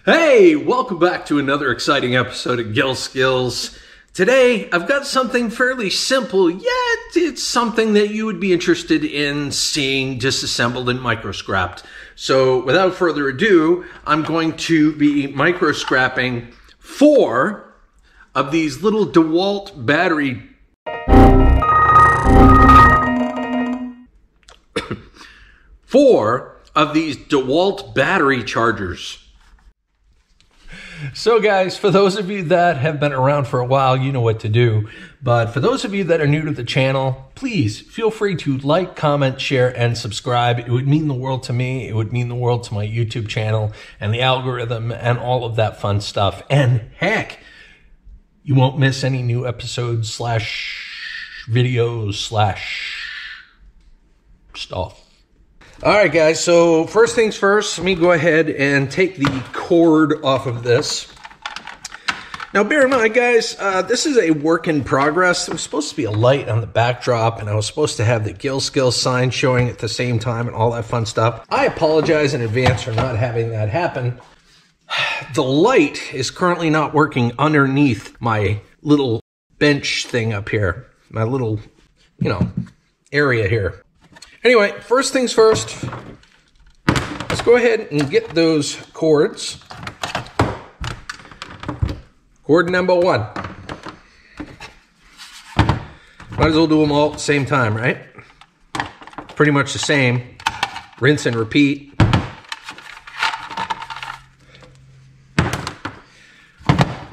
Hey, welcome back to another exciting episode of Skillz. Today, I've got something fairly simple, yet it's something that you would be interested in seeing disassembled and micro-scrapped. So, without further ado, I'm going to be micro-scrapping 4 of these little DeWalt battery... four of these DeWalt battery chargers. So guys, for those of you that have been around for a while, you know what to do. But for those of you that are new to the channel, please feel free to like, comment, share, and subscribe. It would mean the world to me. It would mean the world to my YouTube channel and the algorithm and all of that fun stuff. And heck, you won't miss any new episodes / videos / stuff. All right, guys, so first things first, let me go ahead and take the cord off of this. Now, bear in mind, guys, this is a work in progress. There was supposed to be a light on the backdrop, and I was supposed to have the Skillz sign showing at the same time and all that fun stuff. I apologize in advance for not having that happen. The light is currently not working underneath my little bench thing up here, my little, area here. Anyway, first things first, let's go ahead and get those cords. Cord number 1. Might as well do them all at the same time, right? Pretty much the same. Rinse and repeat.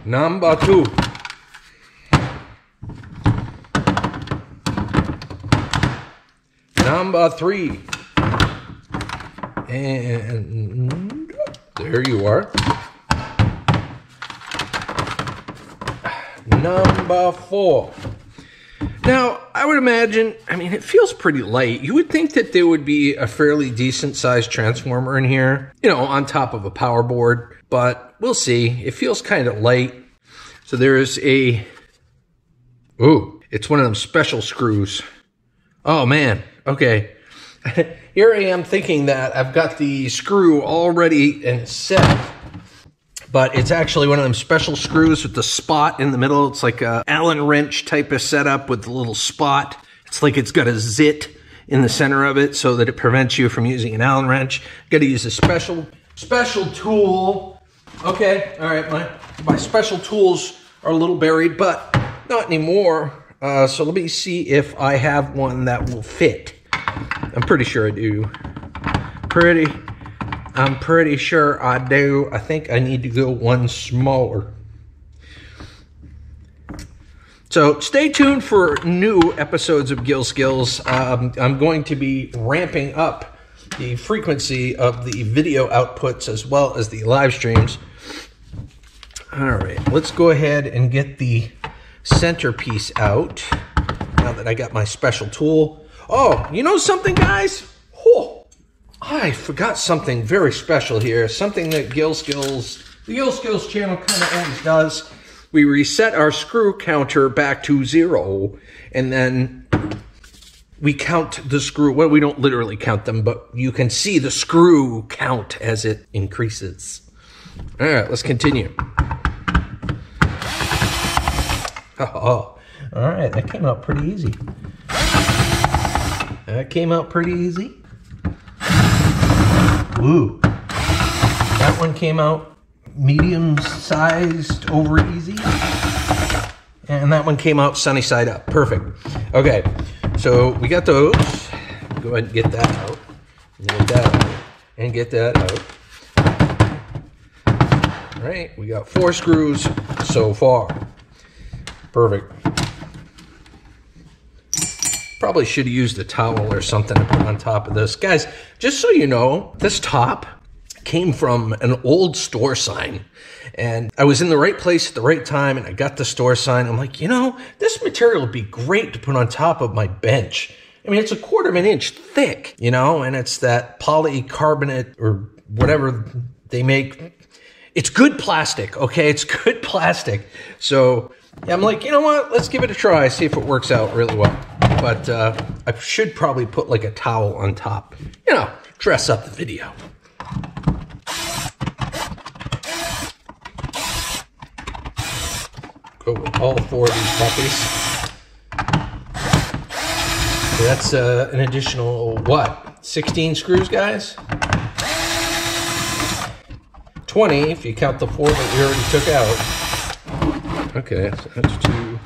Number 2. Number 3, and there you are. Number 4. Now, I would imagine, it feels pretty light. You would think that there would be a fairly decent sized transformer in here, on top of a power board, but we'll see. It feels kind of light. So there's it's one of them special screws. Oh man. Okay, here I am thinking that I've got the screw already and set, but it's actually one of them special screws with the spot in the middle. It's like a Allen wrench type of setup with the little spot. It's like it's got a zit in the center of it so that it prevents you from using an Allen wrench. Got to use a special tool. Okay, all right, my special tools are a little buried, but not anymore. So let me see if I have one that will fit. I'm pretty sure I do. I'm pretty sure I do. I think I need to go one smaller. So stay tuned for new episodes of Skillz. I'm going to be ramping up the frequency of the video outputs as well as the live streams. All right, let's go ahead and get the centerpiece out now that I got my special tool. Oh, you know something, guys? Oh, I forgot something very special here. Something that the Skillz channel kind of always does. We reset our screw counter back to 0, and then we count the screw. Well, we don't literally count them, but you can see the screw count as it increases. All right, let's continue. Oh, all right, that came out pretty easy. Ooh, that one came out medium-sized over easy. And that one came out sunny side up. Perfect. Okay, so we got those. Go ahead and get that out. Get that out. And get that out. All right, we got 4 screws so far. Perfect. Probably should have used a towel or something to put on top of this. Guys, just so you know, this top came from an old store sign. And I was in the right place at the right time, and I got the store sign. I'm like, this material would be great to put on top of my bench. It's a 1/4 of an inch thick, and it's that polycarbonate or whatever they make. It's good plastic, okay? It's good plastic. So yeah, I'm like, you know what? Let's give it a try, see if it works out really well. But I should probably put like a towel on top, dress up the video. go with all 4 of these puppies. So that's an additional, what, 16 screws, guys? 20 if you count the 4 that we already took out. Okay, so that's 2.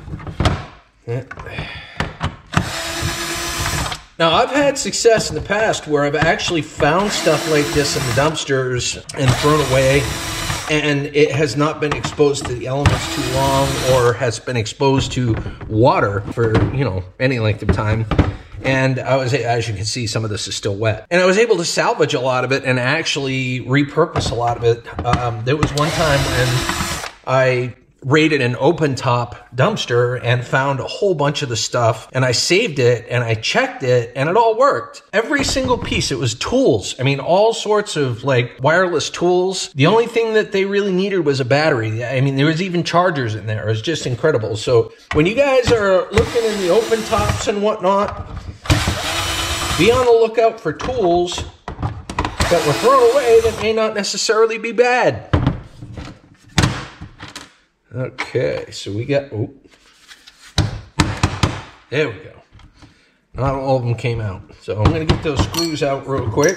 Now, I've had success in the past where I've actually found stuff like this in the dumpsters and thrown away, and it has not been exposed to the elements too long or has been exposed to water for, you know, any length of time. And I was, as you can see, some of this is still wet. And I was able to salvage a lot of it and actually repurpose a lot of it. There was one time when I raided an open top dumpster and found a whole bunch of the stuff, and I saved it and I checked it and it all worked. Every single piece. It was tools. I mean, all sorts of like wireless tools. The only thing that they really needed was a battery. I mean, there was even chargers in there. It was just incredible. So when you guys are looking in the open tops and whatnot, be on the lookout for tools that were thrown away that may not necessarily be bad. Okay, so we got, oh, there we go. Not all of them came out. So I'm going to get those screws out real quick.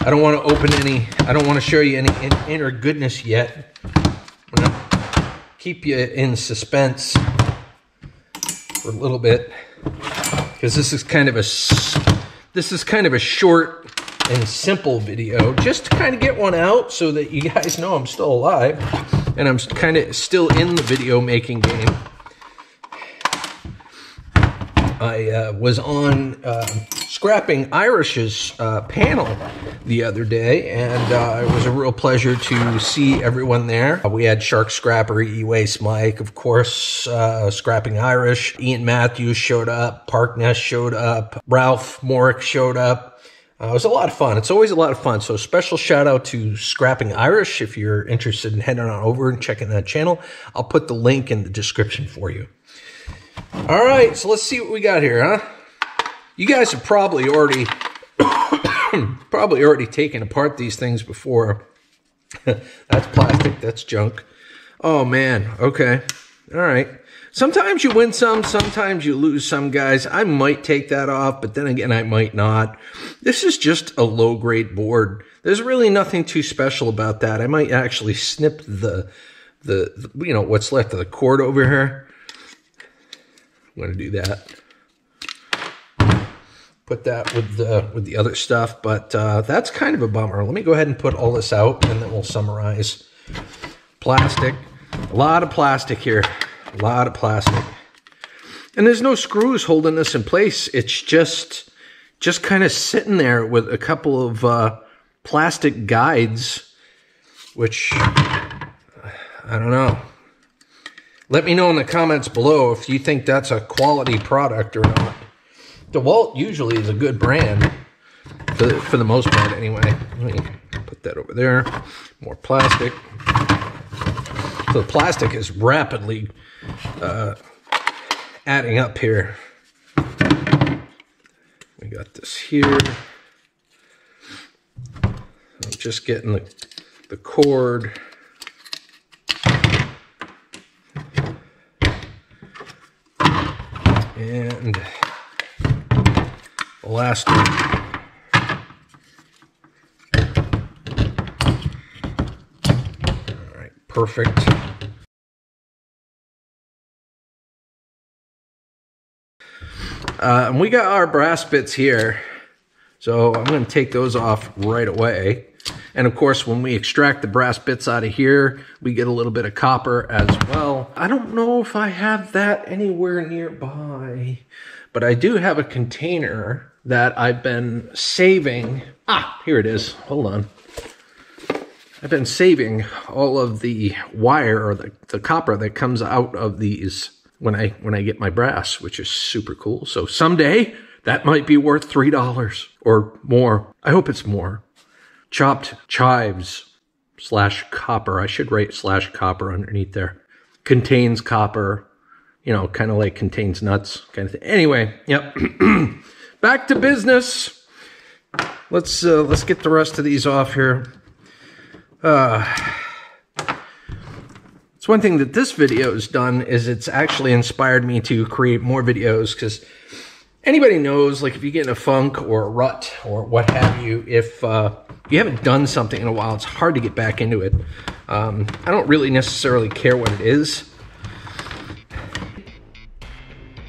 I don't want to open any, I don't want to show you any inner goodness yet. I'm going to keep you in suspense for a little bit, because this is kind of a short and simple video, just to kind of get one out so that you guys know I'm still alive. And I'm kind of still in the video making game. I was on Scrapping Irish's panel the other day, and it was a real pleasure to see everyone there. We had Shark Scrapper, E-Waste Mike, of course, Scrapping Irish, Ian Matthews showed up, Parkness showed up, Ralph Morick showed up. It was a lot of fun. It's always a lot of fun. So special shout out to Scrapping Irish if you're interested in heading on over and checking that channel. I'll put the link in the description for you. All right, so let's see what we got here, huh? You guys have probably already taken apart these things before. That's plastic, that's junk. Oh man, okay. All right. Sometimes you win some, sometimes you lose some, guys. I might take that off, but then again, I might not. This is just a low-grade board. There's really nothing too special about that. I might actually snip the you know, what's left of the cord over here. I'm going to do that. Put that with the other stuff, but that's kind of a bummer. Let me go ahead and put all this out, and then we'll summarize. Plastic. A lot of plastic here. A lot of plastic. And there's no screws holding this in place. It's just kind of sitting there with a couple of plastic guides, which, I don't know. Let me know in the comments below if you think that's a quality product or not. DeWalt usually is a good brand, for the most part anyway. Let me put that over there. More plastic. So the plastic is rapidly adding up here. We got this here. I'm just getting the cord. And the last one. All right, perfect. And we got our brass bits here, so I'm going to take those off right away. And of course, when we extract the brass bits out of here, we get a little bit of copper as well. I don't know if I have that anywhere nearby, but I do have a container that I've been saving. Ah, here it is. Hold on. I've been saving all of the wire or the copper that comes out of these when I get my brass, which is super cool. So someday that might be worth $3 or more. I hope it's more. Chopped chives / copper. I should write / copper underneath there. Contains copper, you know, kind of like contains nuts kind of thing. Anyway, yep. Back to business. Let's get the rest of these off here. It's So one thing that this video has done is it's actually inspired me to create more videos, because anybody knows, like if you get in a funk or a rut or what have you, if you haven't done something in a while, it's hard to get back into it. I don't really necessarily care what it is.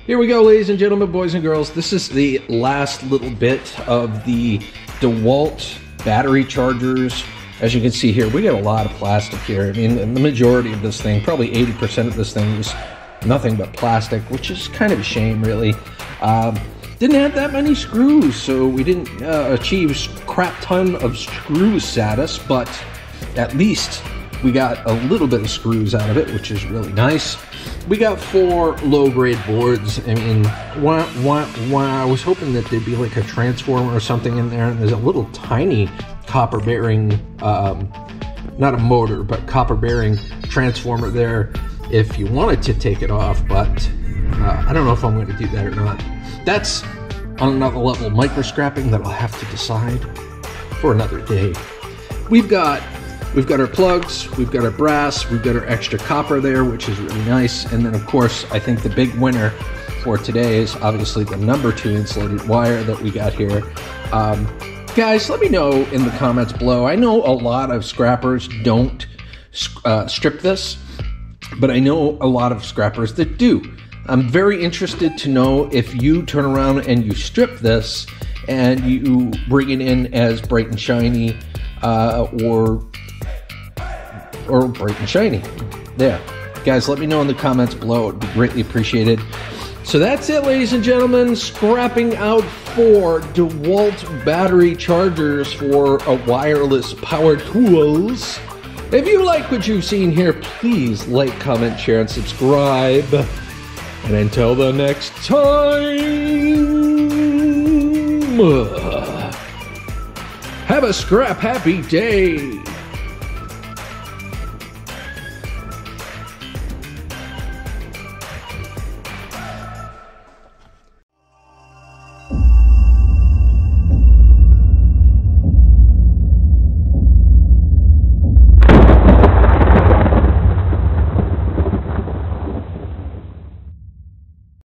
Here we go, ladies and gentlemen, boys and girls. This is the last little bit of the DeWalt battery chargers. As you can see here, we got a lot of plastic here. I mean, the majority of this thing, probably 80% of this thing is nothing but plastic, which is kind of a shame, really. Didn't have that many screws, so we didn't achieve crap ton of screw status, but at least we got a little bit of screws out of it, which is really nice. We got 4 low-grade boards. I mean, I was hoping that there'd be like a transformer or something in there, and there's a little tiny copper-bearing, not a motor, but copper-bearing transformer there if you wanted to take it off, but I don't know if I'm going to do that or not. That's on another level micro-scrapping that I'll have to decide for another day. We've got our plugs, we've got our brass, we've got our extra copper there, which is really nice. And then of course, I think the big winner for today is obviously the number 2 insulated wire that we got here. Guys, let me know in the comments below. I know a lot of scrappers don't strip this, but I know a lot of scrappers that do. I'm very interested to know if you turn around and you strip this and you bring it in as bright and shiny, or bright and shiny. There. Guys, let me know in the comments below. It would be greatly appreciated. So that's it, ladies and gentlemen. Scrapping out 4 DeWalt battery chargers for a wireless power tools. If you like what you've seen here, please like, comment, share, and subscribe. And until the next time, have a scrap happy day.